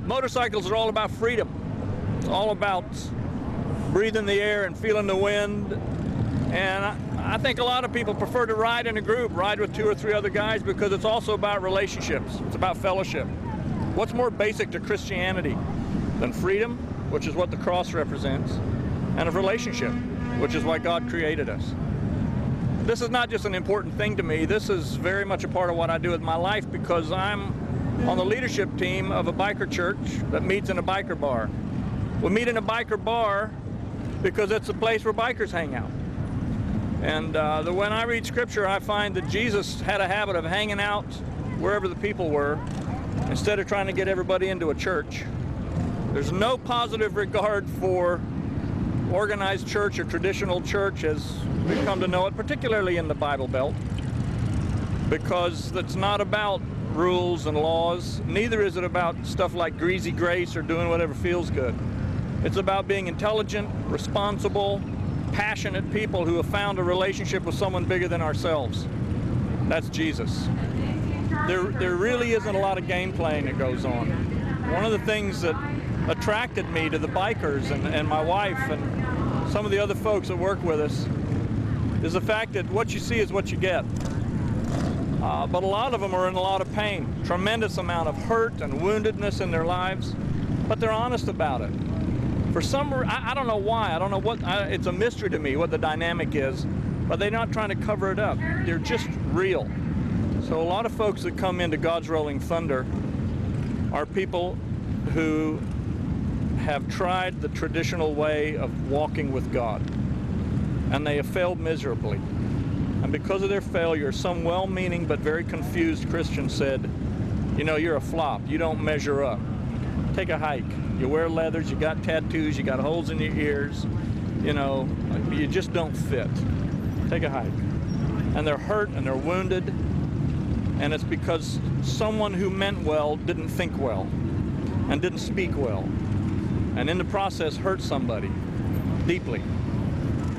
Motorcycles are all about freedom. It's all about breathing the air and feeling the wind. And I think a lot of people prefer to ride in a group, ride with 2 or 3 other guys, because it's also about relationships. It's about fellowship. What's more basic to Christianity than freedom, which is what the cross represents, and of relationship, which is why God created us? This is not just an important thing to me. This is very much a part of what I do with my life, because I'm on the leadership team of a biker church that meets in a biker bar. We meet in a biker bar because it's a place where bikers hang out. And when I read Scripture, I find that Jesus had a habit of hanging out wherever the people were, instead of trying to get everybody into a church. There's no positive regard for organized church or traditional church as we've come to know it, particularly in the Bible Belt, because it's not about rules and laws. Neither is it about stuff like greasy grace or doing whatever feels good. It's about being intelligent, responsible, passionate people who have found a relationship with someone bigger than ourselves. That's Jesus. There really isn't a lot of game playing that goes on. One of the things that attracted me to the bikers and my wife and some of the other folks that work with us is the fact that what you see is what you get. But a lot of them are in a lot of pain, tremendous amount of hurt and woundedness in their lives, but they're honest about it. For some reason, I don't know why, I don't know what, it's a mystery to me what the dynamic is, but they're not trying to cover it up. They're just real. So a lot of folks that come into God's Rolling Thunder are people who have tried the traditional way of walking with God, and they have failed miserably. And because of their failure, some well-meaning but very confused Christian said, you know, you're a flop, you don't measure up. Take a hike. You wear leathers, you got tattoos, you got holes in your ears, you know, you just don't fit. Take a hike. And they're hurt and they're wounded, and it's because someone who meant well didn't think well and didn't speak well, and in the process hurt somebody deeply.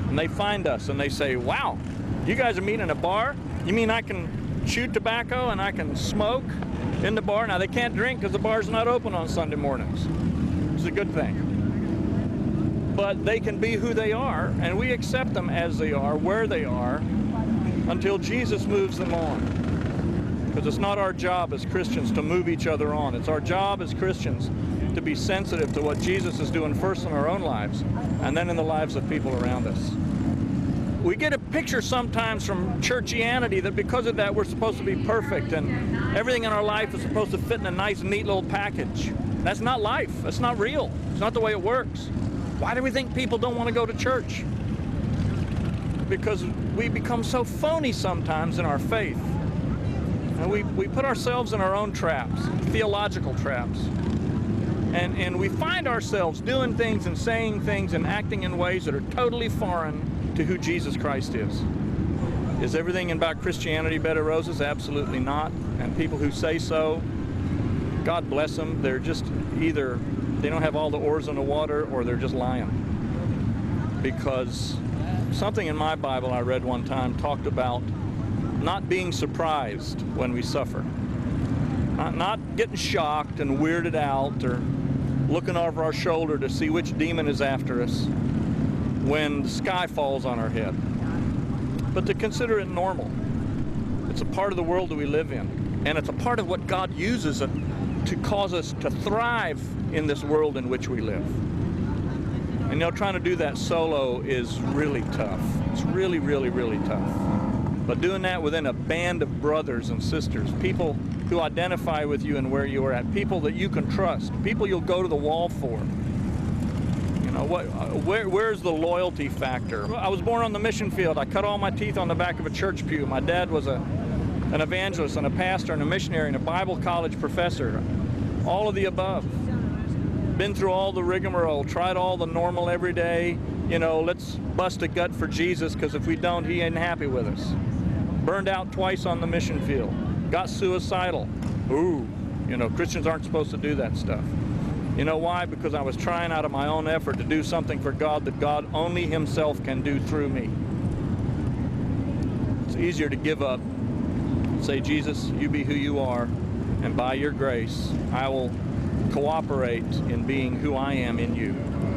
And they find us and they say, wow, you guys are meeting in a bar? You mean I can chew tobacco and I can smoke in the bar? Now they can't drink because the bar's not open on Sunday mornings. It's a good thing. But they can be who they are, and we accept them as they are, where they are, until Jesus moves them on. Because it's not our job as Christians to move each other on. It's our job as Christians to be sensitive to what Jesus is doing first in our own lives, and then in the lives of people around us. We get a picture sometimes from churchianity that because of that we're supposed to be perfect and everything in our life is supposed to fit in a nice, neat little package. That's not life. That's not real. It's not the way it works. Why do we think people don't want to go to church? Because we become so phony sometimes in our faith. And we put ourselves in our own traps, theological traps. And we find ourselves doing things and saying things and acting in ways that are totally foreign to who Jesus Christ is. Is everything about Christianity bed of roses? Absolutely not. And people who say so, God bless them, they're just either, they don't have all the oars in the water or they're just lying. Because something in my Bible I read one time talked about not being surprised when we suffer. Not getting shocked and weirded out or looking over our shoulder to see which demon is after us when the sky falls on our head. But to consider it normal. It's a part of the world that we live in. And it's a part of what God uses to cause us to thrive in this world in which we live. And you know, trying to do that solo is really tough. It's really, really, really tough. But doing that within a band of brothers and sisters, people who identify with you and where you are at, people that you can trust, people you'll go to the wall for. You know, where's the loyalty factor? I was born on the mission field. I cut all my teeth on the back of a church pew. My dad was an evangelist and a pastor and a missionary and a Bible college professor. All of the above. Been through all the rigmarole, tried all the normal everyday, you know, let's bust a gut for Jesus because if we don't, he ain't happy with us. Burned out twice on the mission field. Got suicidal. Ooh, you know, Christians aren't supposed to do that stuff. You know why? Because I was trying out of my own effort to do something for God that God only himself can do through me. It's easier to give up. Say, Jesus, you be who you are, and by your grace, I will cooperate in being who I am in you.